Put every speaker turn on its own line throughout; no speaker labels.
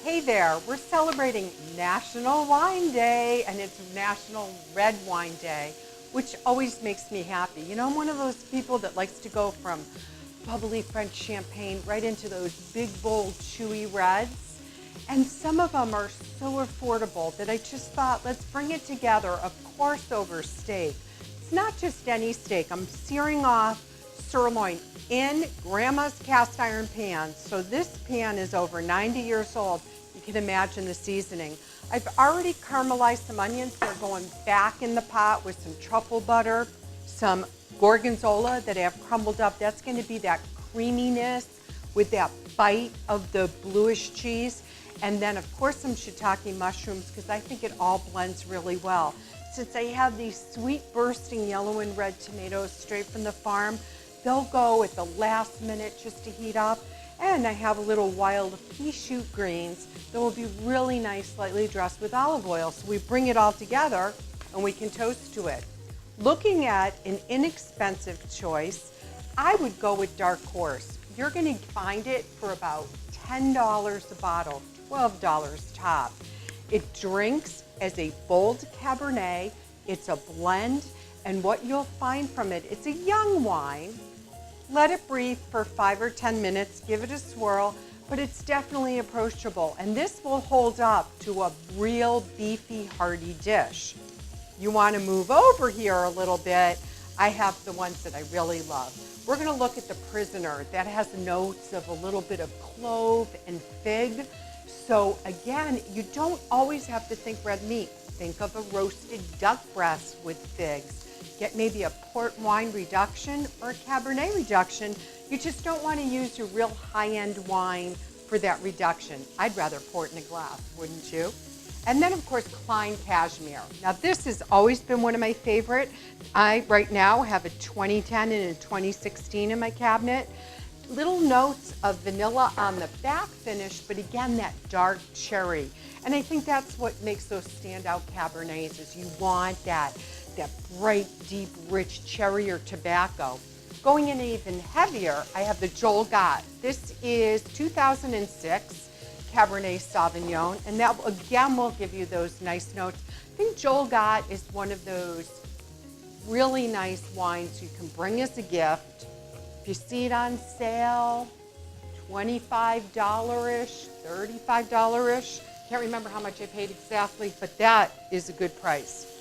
Hey there, we're celebrating National Wine Day, and it's National Red Wine Day, which always makes me happy. You know, I'm one of those people that likes to go from bubbly French champagne right into those big, bold, chewy reds. And some of them are so affordable that I just thought, let's bring it together, of course, over steak. It's not just any steak. I'm searing off sirloin in Grandma's cast iron pan. So this pan is over 90 years old. You can imagine the seasoning. I've already caramelized some onions. They're going back in the pot with some truffle butter, some gorgonzola that I have crumbled up. That's going to be that creaminess with that bite of the bluish cheese. And then, of course, some shiitake mushrooms, because I think it all blends really well. Since I have these sweet bursting yellow and red tomatoes straight from the farm, they'll go at the last minute just to heat up. And I have a little wild pea shoot greens that will be really nice, slightly dressed with olive oil. So we bring it all together and we can toast to it. Looking at an inexpensive choice, I would go with Dark Horse. You're going to find it for about $10 a bottle, $12 top. It drinks as a bold Cabernet. It's a blend, and what you'll find from it, it's a young wine. Let it breathe for 5 or 10 minutes, give it a swirl, but it's definitely approachable. And this will hold up to a real beefy, hearty dish. You want to move over here a little bit. I have the ones that I really love. We're going to look at the Prisoner. That has notes of a little bit of clove and fig. So again, you don't always have to think red meat. Think of a roasted duck breast with figs. Get maybe a port wine reduction or a Cabernet reduction. You just don't want to use your real high-end wine for that reduction. I'd rather pour it in a glass, wouldn't you? And then, of course, Klein Cashmere. Now, this has always been one of my favorite. I, right now, have a 2010 and a 2016 in my cabinet. Little notes of vanilla on the back finish, but again, that dark cherry. And I think that's what makes those standout Cabernets, is you want that bright, deep, rich cherry or tobacco. Going in even heavier, I have the Joel Gott. This is 2006 Cabernet Sauvignon, and that again will give you those nice notes. I think Joel Gott is one of those really nice wines you can bring as a gift. If you see it on sale, $25-ish, $35-ish. Can't remember how much I paid exactly, but that is a good price.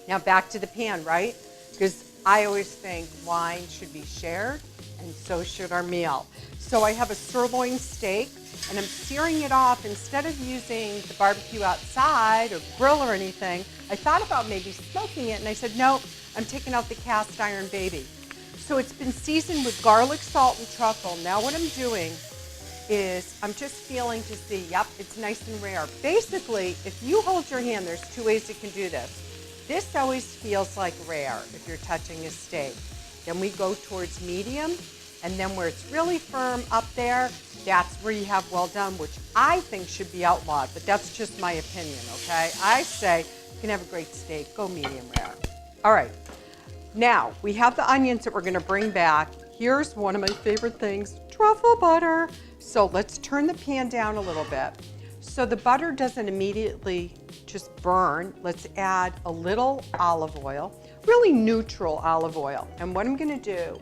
Now back to the pan, right? Because I always think wine should be shared, and so should our meal. So I have a sirloin steak, and I'm searing it off. Instead of using the barbecue outside or grill or anything, I thought about maybe smoking it, and I said, no, I'm taking out the cast iron baby. So it's been seasoned with garlic, salt, and truffle. Now what I'm doing is I'm just feeling to see, yep, it's nice and rare. Basically, if you hold your hand, there's two ways you can do this. This always feels like rare if you're touching a steak. Then we go towards medium, and then where it's really firm up there, that's where you have well done, which I think should be outlawed, but that's just my opinion, okay? I say you can have a great steak, go medium rare. All right, now we have the onions that we're gonna bring back. Here's one of my favorite things, truffle butter. So let's turn the pan down a little bit. So the butter doesn't immediately just burn. Let's add a little olive oil, really neutral olive oil. And what I'm gonna do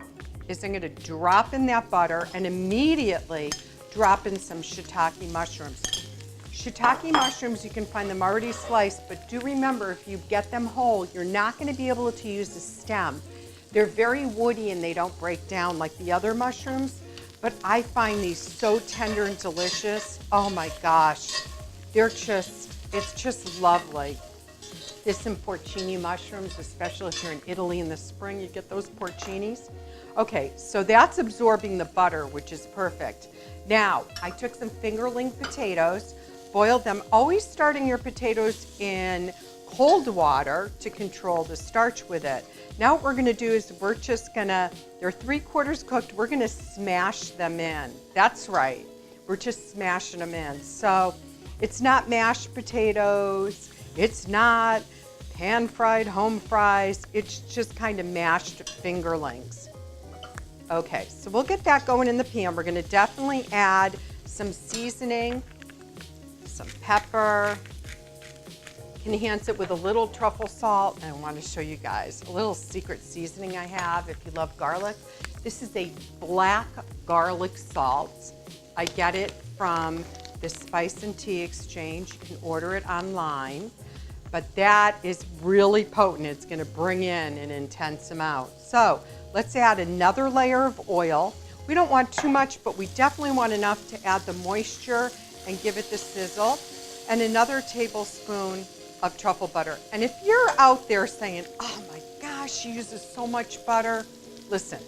is I'm gonna drop in that butter and immediately drop in some shiitake mushrooms. Shiitake mushrooms, you can find them already sliced, but do remember, if you get them whole, you're not gonna be able to use the stem. They're very woody and they don't break down like the other mushrooms, but I find these so tender and delicious. Oh my gosh, it's just lovely. There's some porcini mushrooms, especially if you're in Italy in the spring, you get those porcinis. Okay, so that's absorbing the butter, which is perfect. Now, I took some fingerling potatoes, boiled them, always starting your potatoes in cold water to control the starch with it. Now what we're gonna do is they're 3/4 cooked, we're gonna smash them in. That's right, we're just smashing them in. So it's not mashed potatoes, it's not pan-fried home fries, it's just kind of mashed fingerlings. Okay, so we'll get that going in the pan. We're gonna definitely add some seasoning some pepper. Enhance it with a little truffle salt, and I want to show you guys a little secret seasoning I have if you love garlic. This is a black garlic salt. I get it from the Spice and Tea Exchange. You can order it online, but that is really potent. It's going to bring in an intense amount. So let's add another layer of oil. We don't want too much, but we definitely want enough to add the moisture and give it the sizzle, and another tablespoon of truffle butter. And if you're out there saying, oh my gosh, she uses so much butter, listen,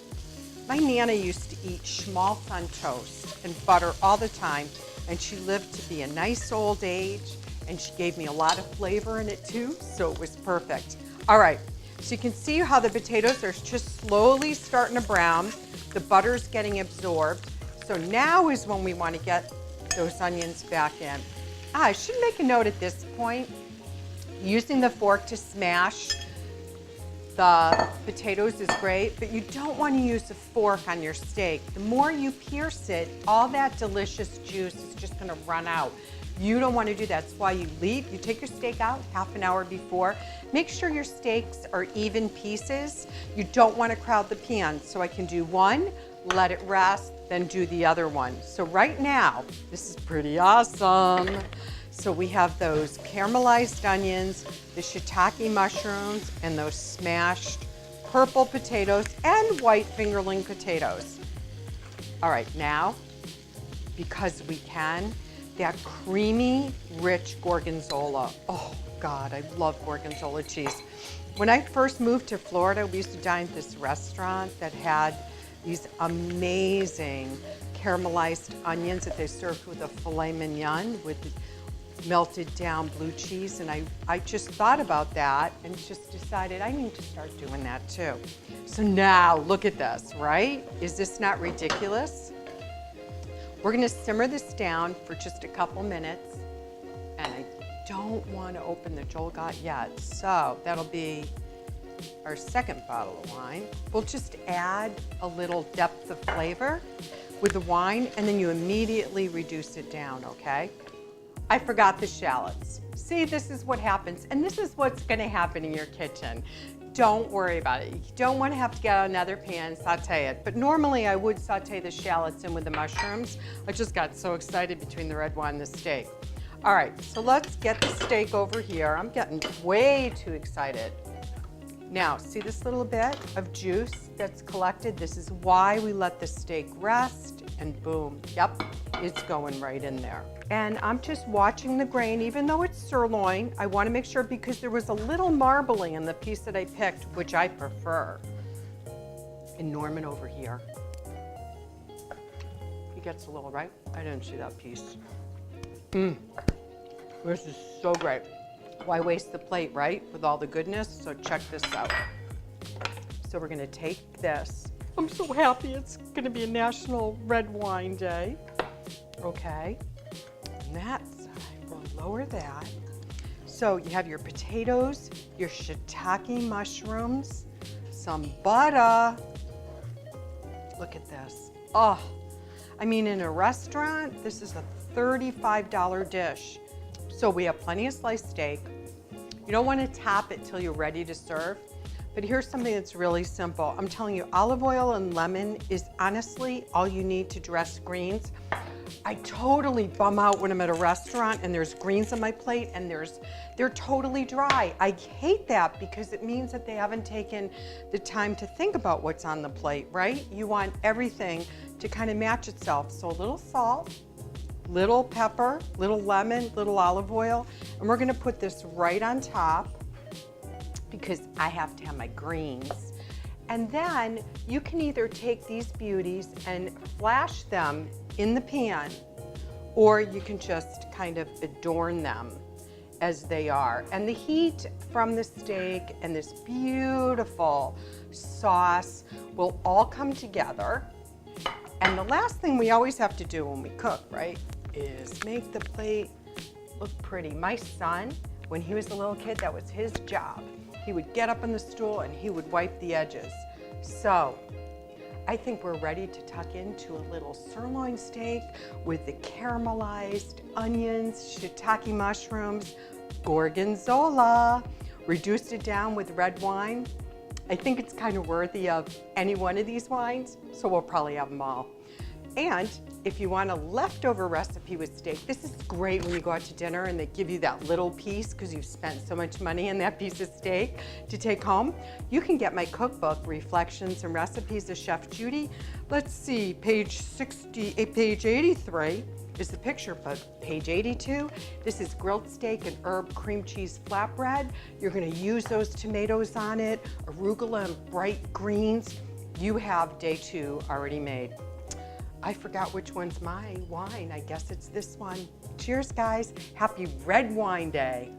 my Nana used to eat schmaltz on toast and butter all the time, and she lived to be a nice old age, and she gave me a lot of flavor in it too, so it was perfect. All right, so you can see how the potatoes are just slowly starting to brown. The butter's getting absorbed. So now is when we want to get those onions back in. I should make a note at this point. Using the fork to smash the potatoes is great, but you don't want to use a fork on your steak. The more you pierce it, all that delicious juice is just going to run out. You don't want to do that. That's why you take your steak out half an hour before. Make sure your steaks are even pieces. You don't want to crowd the pan. So I can do one, let it rest, then do the other one. So right now, this is pretty awesome. So we have those caramelized onions, the shiitake mushrooms, and those smashed purple potatoes and white fingerling potatoes. All right, now, because we can, that creamy, rich gorgonzola. Oh God, I love gorgonzola cheese. When I first moved to Florida, we used to dine at this restaurant that had these amazing caramelized onions that they served with a filet mignon with melted down blue cheese, and I just thought about that and just decided I need to start doing that too. So now look at this, right? Is this not ridiculous? We're gonna simmer this down for just a couple minutes, and I don't want to open the Joel Got yet, so that'll be our second bottle of wine. We'll just add a little depth of flavor with the wine, and then you immediately reduce it down, okay? I forgot the shallots. See, this is what happens, and this is what's gonna happen in your kitchen. Don't worry about it. You don't want to have to get out another pan, saute it. But normally I would saute the shallots in with the mushrooms. I just got so excited between the red wine and the steak. All right, so let's get the steak over here. I'm getting way too excited. Now, see this little bit of juice that's collected? This is why we let the steak rest, and boom, yep, it's going right in there. And I'm just watching the grain, even though it's sirloin, I want to make sure, because there was a little marbling in the piece that I picked, which I prefer. And Norman over here, he gets a little, right? I didn't see that piece. This is so great. Why waste the plate, right? With all the goodness, so check this out. So we're gonna take this. I'm so happy it's gonna be a National Red Wine Day. Okay, and that side, we'll lower that. So you have your potatoes, your shiitake mushrooms, some butter. Look at this. Oh, I mean, in a restaurant, this is a $35 dish. So we have plenty of sliced steak. You don't want to top it till you're ready to serve. But here's something that's really simple. I'm telling you, olive oil and lemon is honestly all you need to dress greens. I totally bum out when I'm at a restaurant and there's greens on my plate and they're totally dry. I hate that because it means that they haven't taken the time to think about what's on the plate, right? You want everything to kind of match itself. So a little salt, little pepper, little lemon, little olive oil, and we're gonna put this right on top because I have to have my greens. And then you can either take these beauties and flash them in the pan, or you can just kind of adorn them as they are. And the heat from the steak and this beautiful sauce will all come together. And the last thing we always have to do when we cook, right, is make the plate look pretty. My son, when he was a little kid, that was his job. He would get up on the stool and he would wipe the edges. So I think we're ready to tuck into a little sirloin steak with the caramelized onions, shiitake mushrooms, gorgonzola, reduced it down with red wine. I think it's kind of worthy of any one of these wines, so we'll probably have them all. And if you want a leftover recipe with steak, this is great when you go out to dinner and they give you that little piece because you've spent so much money on that piece of steak to take home. You can get my cookbook, Reflections and Recipes of Chef Judi. Let's see, page 83 is the picture book. Page 82, this is grilled steak and herb cream cheese flatbread. You're gonna use those tomatoes on it, arugula and bright greens. You have day 2 already made. I forgot which one's my wine. I guess it's this one. Cheers, guys. Happy Red Wine Day.